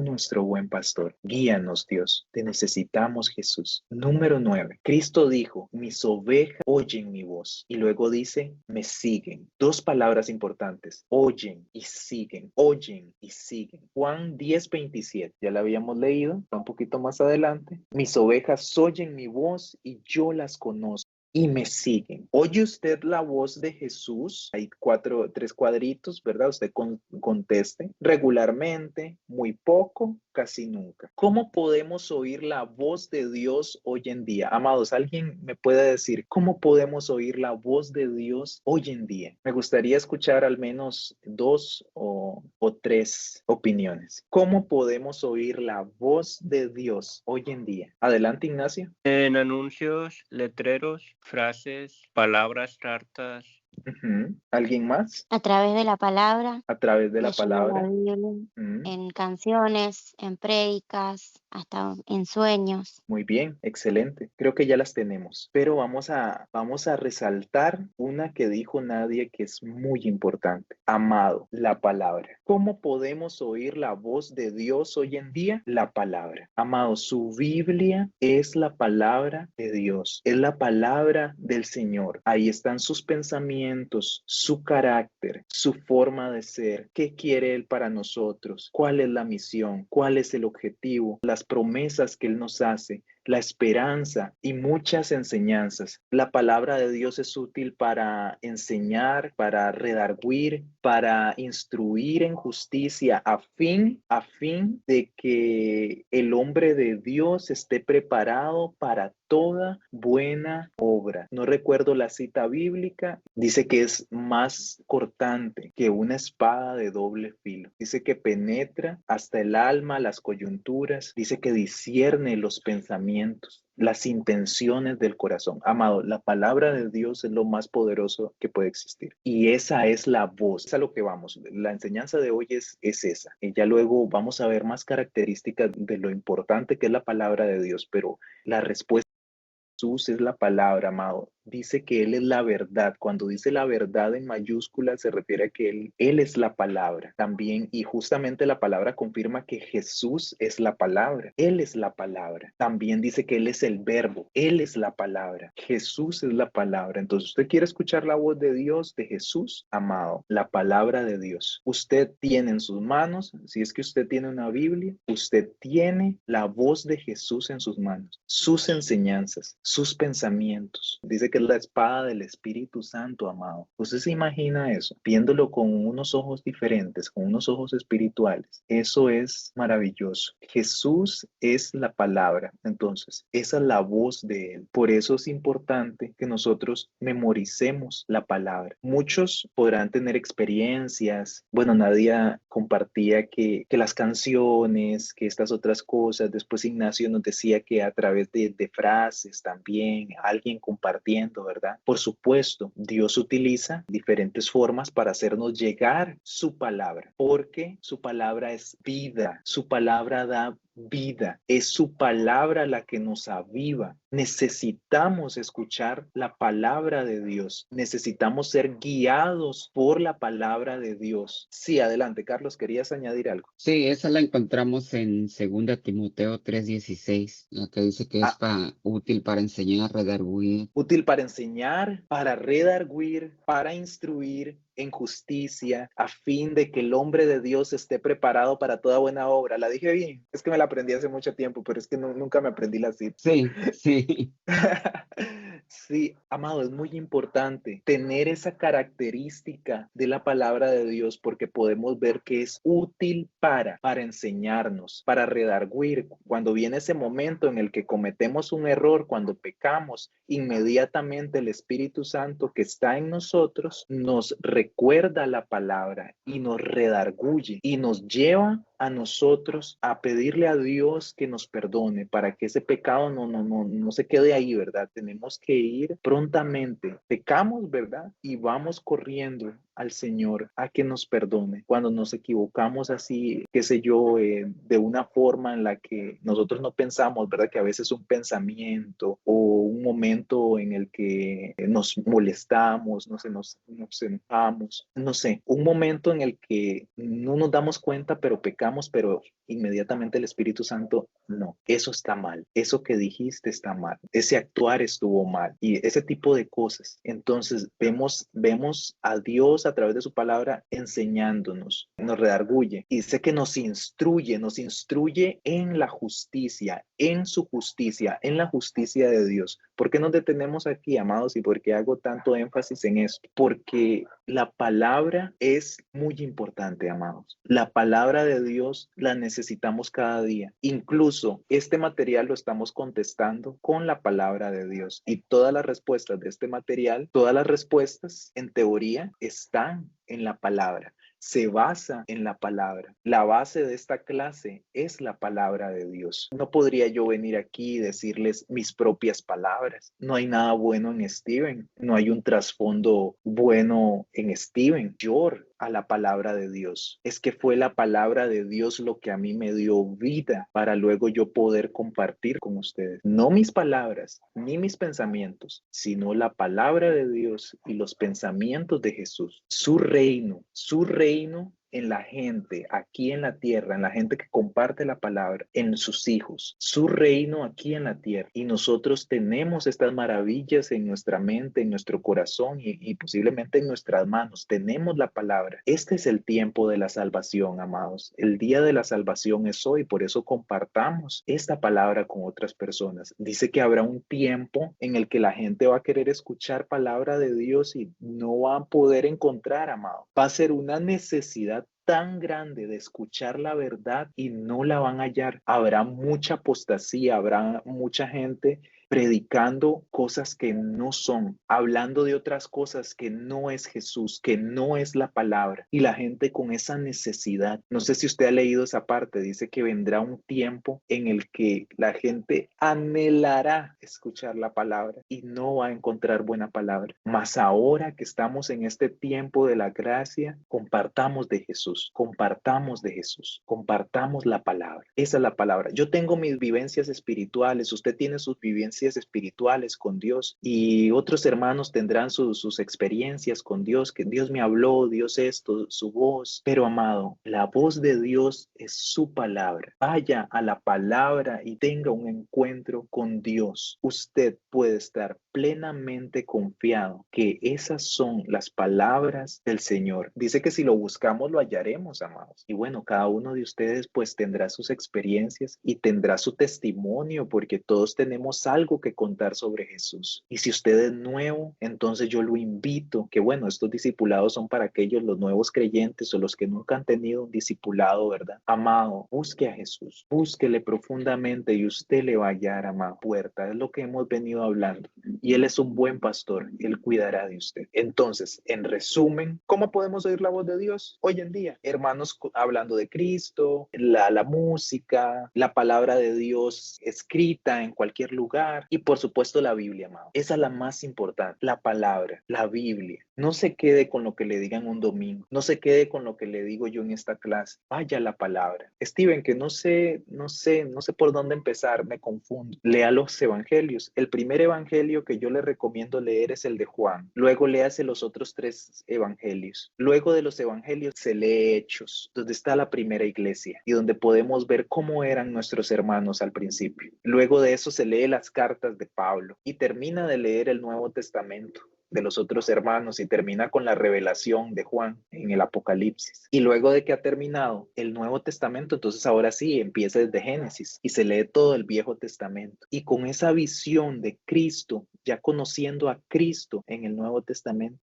nuestro buen pastor. Guíanos, Dios. Te necesitamos, Jesús. Número 9. Cristo dijo, mis ovejas oyen mi voz. Y luego dice, me siguen. Dos palabras importantes. Oyen y siguen. Oyen y siguen. Juan 10:27. Ya la habíamos leído. Un poquito más adelante. Mis ovejas oyen mi voz y yo las conozco. y me siguen. ¿Oye usted la voz de Jesús? Hay tres cuadritos, ¿verdad? Usted conteste. Regularmente, muy poco, casi nunca. ¿Cómo podemos oír la voz de Dios hoy en día? Amados, ¿alguien me puede decir cómo podemos oír la voz de Dios hoy en día? Me gustaría escuchar al menos dos o tres opiniones. ¿Cómo podemos oír la voz de Dios hoy en día? Adelante, Ignacio. En anuncios, letreros, frases, palabras, cartas. ¿Alguien más? A través de la palabra, A través de la leyendo la palabra. Biblia, en canciones, en prédicas, hasta en sueños. Muy bien, excelente. Creo que ya las tenemos, pero vamos a resaltar una que dijo Nadia que es muy importante. Amado, la palabra. ¿Cómo podemos oír la voz de Dios hoy en día? La palabra. Amado, su Biblia es la palabra de Dios, es la palabra del Señor. Ahí están sus pensamientos, su carácter, su forma de ser. ¿Qué quiere Él para nosotros? ¿Cuál es la misión? ¿Cuál es el objetivo? Las promesas que Él nos hace, la esperanza y muchas enseñanzas. La palabra de Dios es útil para enseñar, para redarguir, para instruir en justicia a fin de que el hombre de Dios esté preparado para toda buena obra. No recuerdo la cita bíblica, dice que es más cortante que una espada de doble filo. Dice que penetra hasta el alma, las coyunturas, dice que discierne los pensamientos, las intenciones del corazón. Amado, la palabra de Dios es lo más poderoso que puede existir. Y esa es la voz, es a lo que vamos. La enseñanza de hoy es esa. Y ya luego vamos a ver más características de lo importante que es la palabra de Dios, pero la respuesta Jesús es la palabra, amado. Dice que Él es la verdad. Cuando dice la verdad en mayúsculas se refiere a que Él es la palabra también. Y justamente la palabra confirma que Jesús es la palabra. Él es la palabra. También dice que Él es el verbo. Él es la palabra. Jesús es la palabra. Entonces, ¿usted quiere escuchar la voz de Dios, de Jesús? Amado, la palabra de Dios. Usted tiene en sus manos, si es que usted tiene una Biblia, usted tiene la voz de Jesús en sus manos. Sus enseñanzas, sus pensamientos. Dice que es la espada del Espíritu Santo, amado. ¿Usted se imagina eso? Viéndolo con unos ojos diferentes, con unos ojos espirituales. Eso es maravilloso. Jesús es la palabra. Entonces, esa es la voz de Él. Por eso es importante que nosotros memoricemos la palabra. Muchos podrán tener experiencias. Bueno, Nadia compartía que las canciones, que estas otras cosas. Después Ignacio nos decía que a través de frases también, alguien compartiendo, ¿verdad? Por supuesto, Dios utiliza diferentes formas para hacernos llegar su palabra, porque su palabra es vida, su palabra da vida, es su palabra la que nos aviva. Necesitamos escuchar la palabra de Dios, necesitamos ser guiados por la palabra de Dios. Sí, adelante, Carlos, ¿querías añadir algo? Sí, esa la encontramos en 2 Timoteo 3:16, la que dice que es útil para enseñar, redarguir. Útil para enseñar, para redarguir, para instruir en justicia, a fin de que el hombre de Dios esté preparado para toda buena obra. ¿La dije bien? Es que me la aprendí hace mucho tiempo, pero es que nunca me aprendí la cita. Sí. Sí, amado, es muy importante tener esa característica de la palabra de Dios porque podemos ver que es útil para enseñarnos, para redarguir. Cuando viene ese momento en el que cometemos un error, cuando pecamos, inmediatamente el Espíritu Santo que está en nosotros nos recuerda la palabra y nos redarguye y nos lleva a nosotros a pedirle a Dios que nos perdone para que ese pecado no se quede ahí, ¿verdad? Tenemos que ir prontamente. Pecamos, ¿verdad? Y vamos corriendo al Señor a que nos perdone. Cuando nos equivocamos así, qué sé yo, de una forma en la que nosotros no pensamos, ¿verdad? Que a veces un pensamiento o un momento en el que nos molestamos, no sé, nos enojamos, no sé, un momento en el que no nos damos cuenta, pero pecamos, pero inmediatamente el Espíritu Santo, no, eso está mal, eso que dijiste está mal, ese actuar estuvo mal y ese tipo de cosas. Entonces vemos a Dios a través de su palabra enseñándonos, nos redarguye y sé que nos instruye en la justicia, en su justicia, en la justicia de Dios. ¿Por qué nos detenemos aquí, amados? ¿Y por qué hago tanto énfasis en esto? Porque la palabra es muy importante, amados. La palabra de Dios la necesitamos cada día. Incluso este material lo estamos contestando con la palabra de Dios. Y todas las respuestas de este material, todas las respuestas en teoría están en la palabra. Se basa en la palabra. La base de esta clase es la palabra de Dios. No podría yo venir aquí y decirles mis propias palabras. No hay nada bueno en Steven. No hay un trasfondo bueno en Steven. Yo a la palabra de Dios. Es que fue la palabra de Dios lo que a mí me dio vida para luego yo poder compartir con ustedes. No mis palabras ni mis pensamientos, sino la palabra de Dios y los pensamientos de Jesús. Su reino en la gente, aquí en la tierra, en la gente que comparte la palabra, en sus hijos, su reino aquí en la tierra. Y nosotros tenemos estas maravillas en nuestra mente, en nuestro corazón y posiblemente en nuestras manos. Tenemos la palabra. Este es el tiempo de la salvación, amados. El día de la salvación es hoy, por eso compartamos esta palabra con otras personas. Dice que habrá un tiempo en el que la gente va a querer escuchar palabra de Dios y no va a poder encontrar, amado. Va a ser una necesidad tan grande de escuchar la verdad y no la van a hallar. Habrá mucha apostasía, habrá mucha gente predicando cosas que no son, hablando de otras cosas que no es Jesús, que no es la palabra. Y la gente con esa necesidad, no sé si usted ha leído esa parte, dice que vendrá un tiempo en el que la gente anhelará escuchar la palabra y no va a encontrar buena palabra. Mas ahora que estamos en este tiempo de la gracia, compartamos de Jesús, compartamos de Jesús, compartamos la palabra. Esa es la palabra. Yo tengo mis vivencias espirituales, usted tiene sus vivencias espirituales con Dios y otros hermanos tendrán sus experiencias con Dios, que Dios me habló, Dios esto, su voz. Pero amado, la voz de Dios es su palabra. Vaya a la palabra y tenga un encuentro con Dios. Usted puede estar plenamente confiado que esas son las palabras del Señor. Dice que si lo buscamos lo hallaremos, amados. Y bueno, cada uno de ustedes pues tendrá sus experiencias y tendrá su testimonio, porque todos tenemos algo que contar sobre Jesús. Y si usted es nuevo, entonces yo lo invito, que bueno, estos discipulados son para aquellos, los nuevos creyentes o los que nunca han tenido un discipulado, ¿verdad? Amado, busque a Jesús, búsquele profundamente y usted le va a hallar, amado, puerta. Es lo que hemos venido hablando. Y Él es un buen pastor, Él cuidará de usted. Entonces, en resumen, ¿cómo podemos oír la voz de Dios hoy en día? Hermanos hablando de Cristo, la música, la palabra de Dios escrita en cualquier lugar y por supuesto la Biblia, amado. Esa es la más importante, la palabra, la Biblia. No se quede con lo que le digan un domingo, no se quede con lo que le digo yo en esta clase. Vaya a la palabra. Steven, que no sé por dónde empezar, me confundo. Lea los evangelios. El primer evangelio que yo le recomiendo leer es el de Juan. Luego léase los otros 3 evangelios. Luego de los evangelios se lee Hechos, donde está la primera iglesia y donde podemos ver cómo eran nuestros hermanos al principio. Luego de eso se lee las cartas de Pablo y termina de leer el Nuevo Testamento de los otros hermanos y termina con la revelación de Juan en el Apocalipsis. Y luego de que ha terminado el Nuevo Testamento, entonces ahora sí empieza desde Génesis y se lee todo el Viejo Testamento. Y con esa visión de Cristo, ya conociendo a Cristo en el Nuevo Testamento,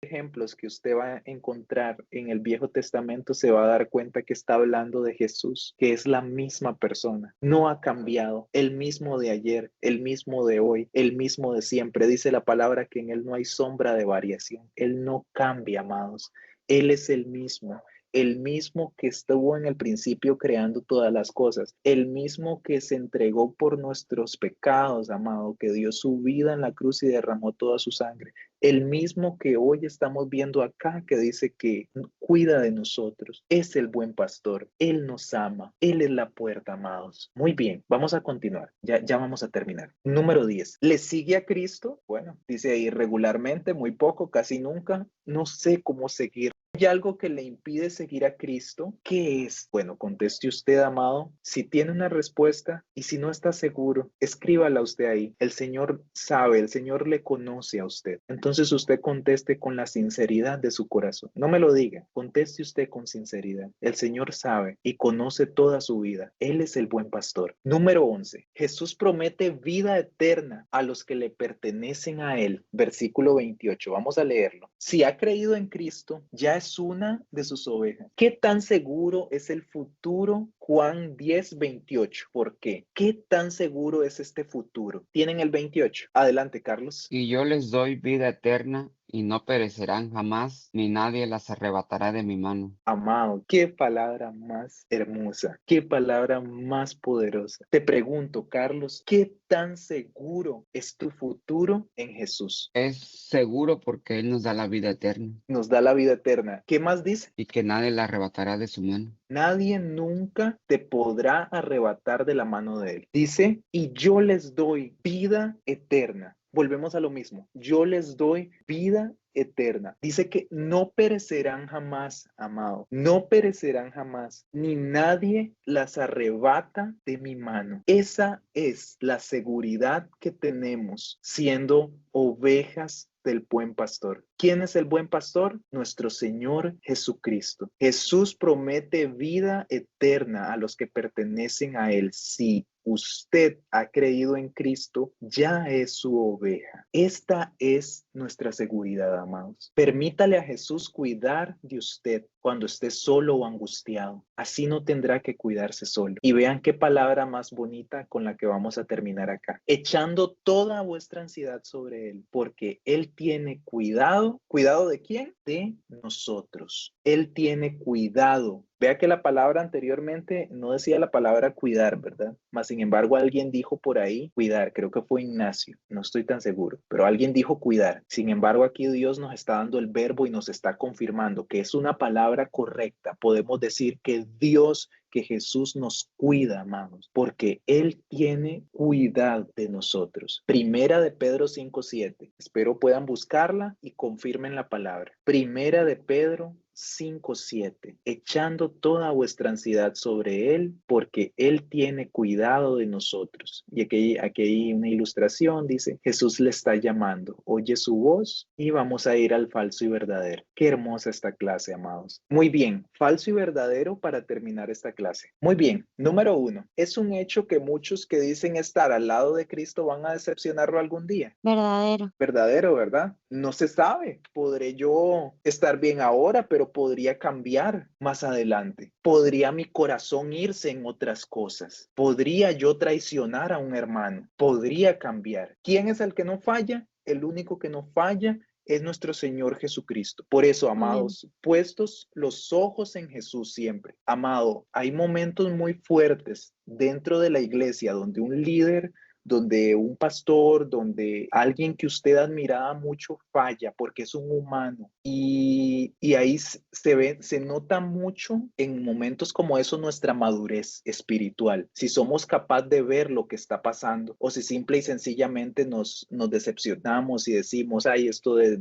ejemplos que usted va a encontrar en el Viejo Testamento, se va a dar cuenta que está hablando de Jesús, que es la misma persona, no ha cambiado, el mismo de ayer, el mismo de hoy, el mismo de siempre. Dice la palabra que en Él no hay sombra de variación, Él no cambia, amados, Él es el mismo que estuvo en el principio creando todas las cosas, el mismo que se entregó por nuestros pecados, amado, que dio su vida en la cruz y derramó toda su sangre, el mismo que hoy estamos viendo acá, que dice que cuida de nosotros, es el buen pastor, Él nos ama, Él es la puerta, amados. Muy bien, vamos a continuar, ya vamos a terminar. Número 10, ¿le sigue a Cristo? Bueno, dice ahí regularmente, muy poco, casi nunca, no sé cómo seguir ¿Hay algo que le impide seguir a Cristo? ¿Qué es? Bueno, conteste usted, amado. Si tiene una respuesta y si no está seguro, escríbala usted ahí. El Señor sabe, el Señor le conoce a usted. Entonces usted conteste con la sinceridad de su corazón. No me lo diga, conteste usted con sinceridad. El Señor sabe y conoce toda su vida. Él es el buen pastor. Número 11. Jesús promete vida eterna a los que le pertenecen a Él. Versículo 28. Vamos a leerlo. Si ha creído en Cristo, ya es una de sus ovejas. ¿Qué tan seguro es el futuro? Juan 10:28. ¿Por qué? ¿Qué tan seguro es este futuro? Tienen el 28. Adelante, Carlos. Y yo les doy vida eterna y no perecerán jamás, ni nadie las arrebatará de mi mano. Amado, qué palabra más hermosa, qué palabra más poderosa. Te pregunto, Carlos, ¿qué tan seguro es tu futuro en Jesús? Es seguro porque Él nos da la vida eterna Nos da la vida eterna. ¿Qué más dice? y que nadie la arrebatará de su mano. Nadie nunca te podrá arrebatar de la mano de Él. Dice, y yo les doy vida eterna. Volvemos a lo mismo. Yo les doy vida eterna. Dice que no perecerán jamás, amado. No perecerán jamás. Ni nadie las arrebata de mi mano. Esa es la seguridad que tenemos siendo ovejas del buen pastor. ¿Quién es el buen pastor? Nuestro Señor Jesucristo. Jesús promete vida eterna a los que pertenecen a Él. Si usted ha creído en Cristo, ya es su oveja. Esta es nuestra seguridad, amados. Permítale a Jesús cuidar de usted cuando esté solo o angustiado. Así no tendrá que cuidarse solo. Y vean qué palabra más bonita con la que vamos a terminar acá. Echando toda vuestra ansiedad sobre Él, porque Él tiene cuidado. ¿Cuidado de quién? De nosotros. Él tiene cuidado. Vea que la palabra anteriormente no decía la palabra cuidar, ¿verdad? Mas, sin embargo, alguien dijo por ahí cuidar. Creo que fue Ignacio. No estoy tan seguro. Pero alguien dijo cuidar. Sin embargo, aquí Dios nos está dando el verbo y nos está confirmando que es una palabra correcta. Podemos decir que Dios, que Jesús nos cuida, amados, porque Él tiene cuidado de nosotros. Primera de Pedro 5:7. Espero puedan buscarla y confirmen la palabra. Primera de Pedro 5:7. Echando toda vuestra ansiedad sobre Él, porque Él tiene cuidado de nosotros. Y aquí hay una ilustración, dice, Jesús le está llamando, oye su voz y vamos a ir al falso y verdadero. Qué hermosa esta clase, amados. Muy bien, falso y verdadero para terminar esta clase. Muy bien, número 1. Es un hecho que muchos que dicen estar al lado de Cristo van a decepcionarlo algún día. Verdadero. Verdadero, ¿verdad? No se sabe. Podré yo estar bien ahora, pero podría cambiar más adelante. Podría mi corazón irse en otras cosas. Podría yo traicionar a un hermano. Podría cambiar. ¿Quién es el que no falla? El único que no falla es nuestro Señor Jesucristo. Por eso, amados, puestos los ojos en Jesús siempre. Amado, hay momentos muy fuertes dentro de la iglesia donde un líder, donde un pastor, donde alguien que usted admiraba mucho falla porque es un humano. Y ahí se nota mucho en momentos como eso nuestra madurez espiritual. Si somos capaces de ver lo que está pasando o si simple y sencillamente nos decepcionamos y decimos, ay, esto de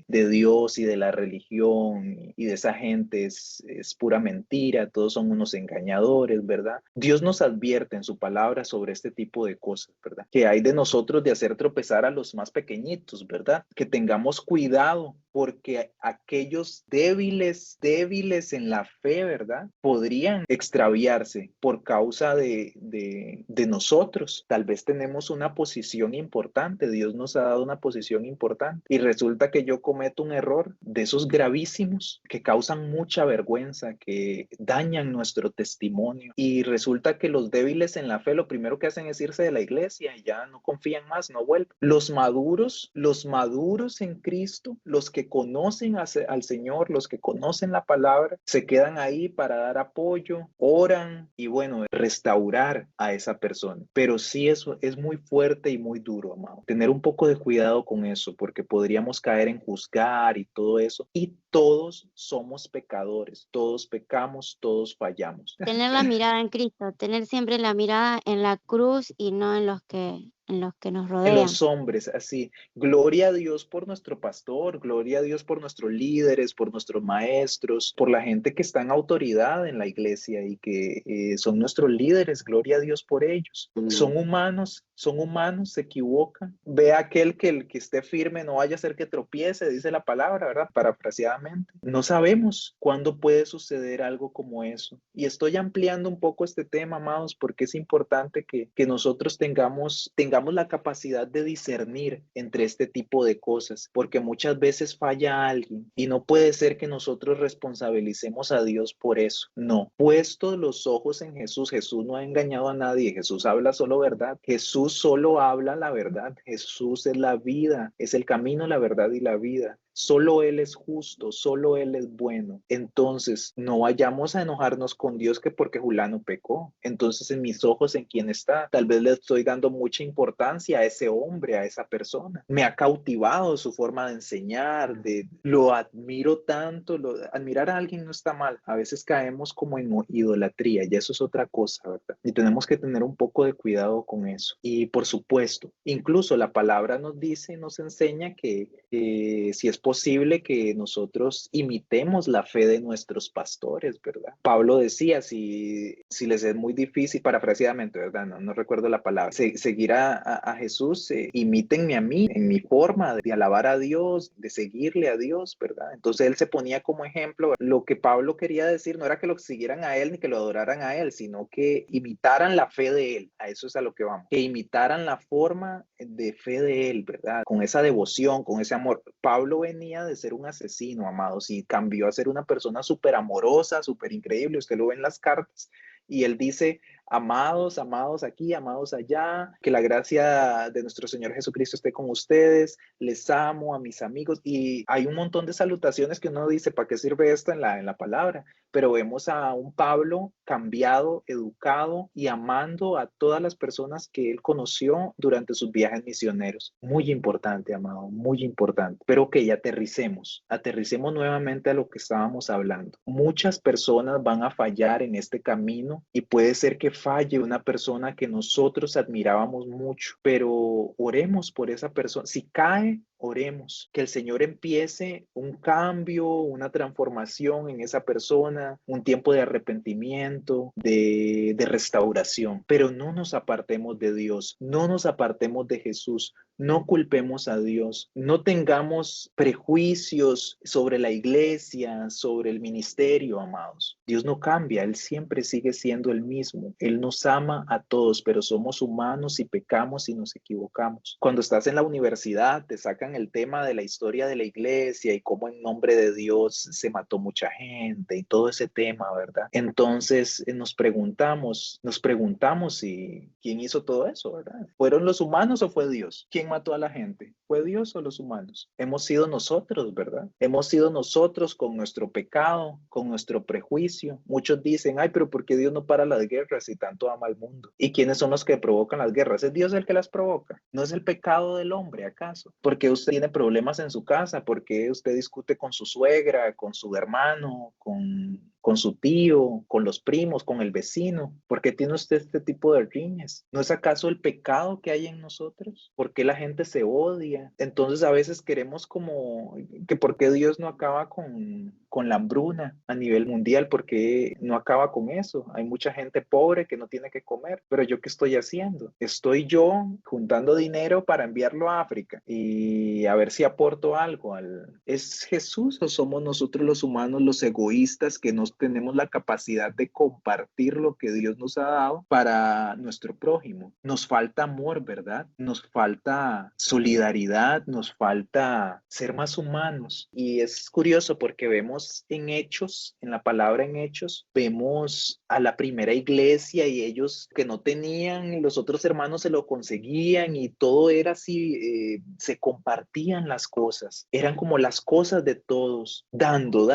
Dios y de la religión y de esa gente es pura mentira, todos son unos engañadores, ¿verdad? Dios nos advierte en su palabra sobre este tipo de cosas, ¿verdad? Que hay de nosotros de hacer tropezar a los más pequeñitos, ¿verdad? Que tengamos cuidado porque aquellos débiles en la fe, ¿verdad? Podrían extraviarse por causa de nosotros. Tal vez tenemos una posición importante, Dios nos ha dado una posición importante y resulta que yo cometo un error de esos gravísimos que causan mucha vergüenza, que dañan nuestro testimonio y resulta que los débiles en la fe lo primero que hacen es irse de la iglesia y ya no confían más, no vuelven. Los maduros en Cristo, los que conocen al Señor, los que conocen la palabra, se quedan ahí para dar apoyo, oran y bueno, restaurar a esa persona. Pero sí eso es muy fuerte y muy duro, amado. Tener un poco de cuidado con eso porque podríamos caer en juzgar y todo eso. Y todos somos pecadores, todos pecamos, todos fallamos. Tener la mirada en Cristo, tener siempre la mirada en la cruz y no en los que en los que nos en rodean. los hombres, así. Gloria a Dios por nuestro pastor, gloria a Dios por nuestros líderes, por nuestros maestros, por la gente que está en autoridad en la iglesia y que son nuestros líderes, gloria a Dios por ellos. Son humanos, se equivocan. Ve a aquel que el que esté firme no vaya a ser que tropiece, dice la palabra, ¿verdad? Parafraseadamente. No sabemos cuándo puede suceder algo como eso. Y estoy ampliando un poco este tema, amados, porque es importante que nosotros tengamos la capacidad de discernir entre este tipo de cosas, porque muchas veces falla alguien y no puede ser que nosotros responsabilicemos a Dios por eso. No, puesto los ojos en Jesús, Jesús no ha engañado a nadie, Jesús habla solo verdad, Jesús solo habla la verdad, Jesús es la vida, es el camino, la verdad y la vida. Solo Él es justo, solo Él es bueno. Entonces, no vayamos a enojarnos con Dios que porque Julano pecó. Entonces, en mis ojos, ¿en quién está? Tal vez le estoy dando mucha importancia a ese hombre, a esa persona. Me ha cautivado su forma de enseñar, lo admiro tanto. Admirar a alguien no está mal. A veces caemos como en idolatría y eso es otra cosa, ¿verdad? Y tenemos que tener un poco de cuidado con eso. Y por supuesto, incluso la palabra nos dice, nos enseña que si es posible que nosotros imitemos la fe de nuestros pastores, ¿verdad? Pablo decía, si les es muy difícil, parafraseadamente, ¿verdad? No recuerdo la palabra, seguir a Jesús, imítenme a mí en mi forma de alabar a Dios, de seguirle a Dios, ¿verdad? Entonces él se ponía como ejemplo. Lo que Pablo quería decir no era que lo siguieran a él ni que lo adoraran a él, sino que imitaran la fe de él. A eso es a lo que vamos. Que imitaran la forma de fe de él, ¿verdad? Con esa devoción, con ese amor. Pablo venía de ser un asesino, amados, y cambió a ser una persona súper amorosa, súper increíble. Usted lo ve en las cartas y él dice, amados, amados aquí, amados allá, que la gracia de nuestro Señor Jesucristo esté con ustedes, les amo a mis amigos. Y hay un montón de salutaciones que uno dice, ¿para qué sirve esto en la palabra? Pero vemos a un Pablo cambiado, educado y amando a todas las personas que él conoció durante sus viajes misioneros. Muy importante, amado, muy importante. Pero que aterricemos nuevamente a lo que estábamos hablando. Muchas personas van a fallar en este camino y puede ser que falle una persona que nosotros admirábamos mucho, pero oremos por esa persona. Si cae, oremos, que el Señor empiece un cambio, una transformación en esa persona, un tiempo de arrepentimiento, de restauración, pero no nos apartemos de Dios, no nos apartemos de Jesús. No culpemos a Dios, no tengamos prejuicios sobre la iglesia, sobre el ministerio, amados. Dios no cambia, Él siempre sigue siendo el mismo. Él nos ama a todos, pero somos humanos y pecamos y nos equivocamos. Cuando estás en la universidad, te sacan el tema de la historia de la iglesia y cómo en nombre de Dios se mató mucha gente y todo ese tema, ¿verdad? Entonces nos preguntamos si quién hizo todo eso, ¿verdad? ¿Fueron los humanos o fue Dios? ¿Quién mató a la gente? ¿Fue Dios o los humanos? Hemos sido nosotros, ¿verdad? Hemos sido nosotros con nuestro pecado, con nuestro prejuicio. Muchos dicen, ay, pero ¿por qué Dios no para las guerras y tanto ama al mundo? ¿Y quiénes son los que provocan las guerras? ¿Es Dios el que las provoca? ¿No es el pecado del hombre, acaso? ¿Por qué usted tiene problemas en su casa? ¿Por qué usted discute con su suegra, con su hermano, con su tío, con los primos, con el vecino? ¿Por qué tiene usted este tipo de riñas? ¿No es acaso el pecado que hay en nosotros? ¿Por qué la gente se odia? Entonces a veces queremos como que por qué Dios no acaba con la hambruna a nivel mundial, ¿por qué no acaba con eso? Hay mucha gente pobre que no tiene que comer, pero ¿yo qué estoy haciendo? Estoy yo juntando dinero para enviarlo a África y a ver si aporto algo. ¿Es Jesús o somos nosotros los humanos los egoístas que no tenemos la capacidad de compartir lo que Dios nos ha dado para nuestro prójimo? Nos falta amor, ¿verdad? Nos falta solidaridad, nos falta ser más humanos. Y es curioso porque vemos en Hechos, en la palabra en Hechos, vemos a la primera iglesia y ellos que no tenían, los otros hermanos se lo conseguían y todo era así, se compartían las cosas, eran como las cosas de todos, dando.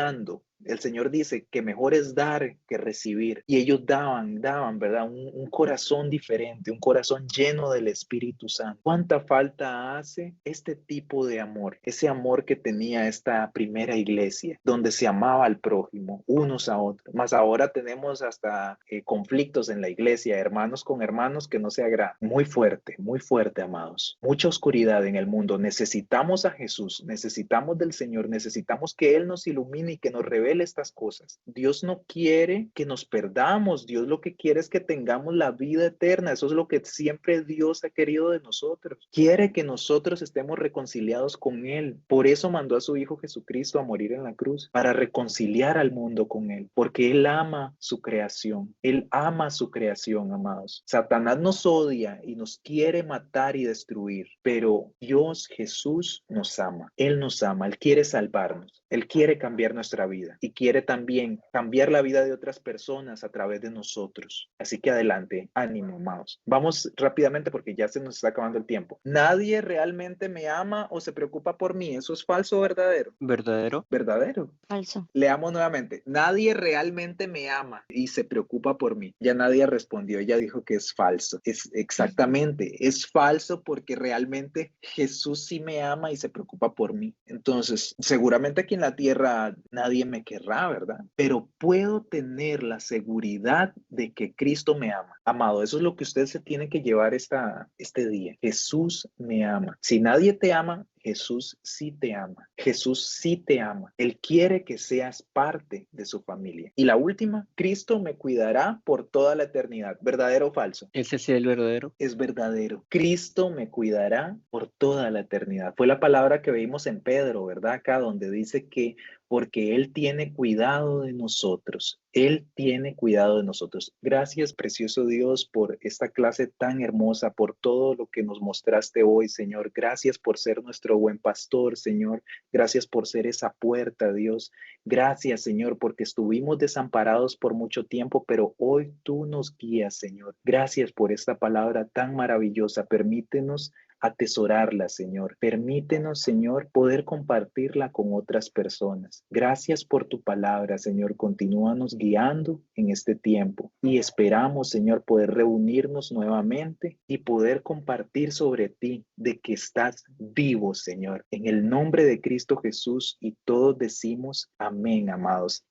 El Señor dice que mejor es dar que recibir. Y ellos daban, ¿verdad? Un corazón diferente, un corazón lleno del Espíritu Santo. ¿Cuánta falta hace este tipo de amor? Ese amor que tenía esta primera iglesia, donde se amaba al prójimo, unos a otros. Más ahora tenemos hasta conflictos en la iglesia, hermanos con hermanos que no se agradan. Muy fuerte, amados. Mucha oscuridad en el mundo. Necesitamos a Jesús, necesitamos del Señor, necesitamos que Él nos ilumine y que nos revele estas cosas. Dios no quiere que nos perdamos. Dios lo que quiere es que tengamos la vida eterna. Eso es lo que siempre Dios ha querido de nosotros. Quiere que nosotros estemos reconciliados con Él. Por eso mandó a su Hijo Jesucristo a morir en la cruz, para reconciliar al mundo con Él, porque Él ama su creación. Él ama su creación, amados. Satanás nos odia y nos quiere matar y destruir, pero Dios, Jesús, nos ama. Él nos ama, Él quiere salvarnos, Él quiere cambiar nuestra vida y quiere también cambiar la vida de otras personas a través de nosotros. Así que adelante, ánimo, amados. Vamos rápidamente porque ya se nos está acabando el tiempo. Nadie realmente me ama o se preocupa por mí. ¿Eso es falso o verdadero? ¿Verdadero? Verdadero. Falso. Leamos nuevamente. Nadie realmente me ama y se preocupa por mí. Ya nadie respondió. Ella dijo que es falso. Es exactamente. Es falso porque realmente Jesús sí me ama y se preocupa por mí. Entonces, seguramente aquí en la tierra nadie me querrá, ¿verdad? Pero puedo tener la seguridad de que Cristo me ama. Amado, eso es lo que usted se tiene que llevar este día. Jesús me ama. Si nadie te ama, Jesús sí te ama. Jesús sí te ama. Él quiere que seas parte de su familia. Y la última, Cristo me cuidará por toda la eternidad. ¿Verdadero o falso? ¿Ese sí es el verdadero? Es verdadero. Cristo me cuidará por toda la eternidad. Fue la palabra que vimos en Pedro, ¿verdad? Acá donde dice que porque Él tiene cuidado de nosotros. Él tiene cuidado de nosotros. Gracias, precioso Dios, por esta clase tan hermosa, por todo lo que nos mostraste hoy, Señor. Gracias por ser nuestro buen pastor, Señor. Gracias por ser esa puerta, Dios. Gracias, Señor, porque estuvimos desamparados por mucho tiempo, pero hoy tú nos guías, Señor. Gracias por esta palabra tan maravillosa. Permítenos atesorarla, Señor. Permítenos, Señor, poder compartirla con otras personas. Gracias por tu palabra, Señor. Continúanos guiando en este tiempo y esperamos, Señor, poder reunirnos nuevamente y poder compartir sobre ti de que estás vivo, Señor. En el nombre de Cristo Jesús y todos decimos amén, amados.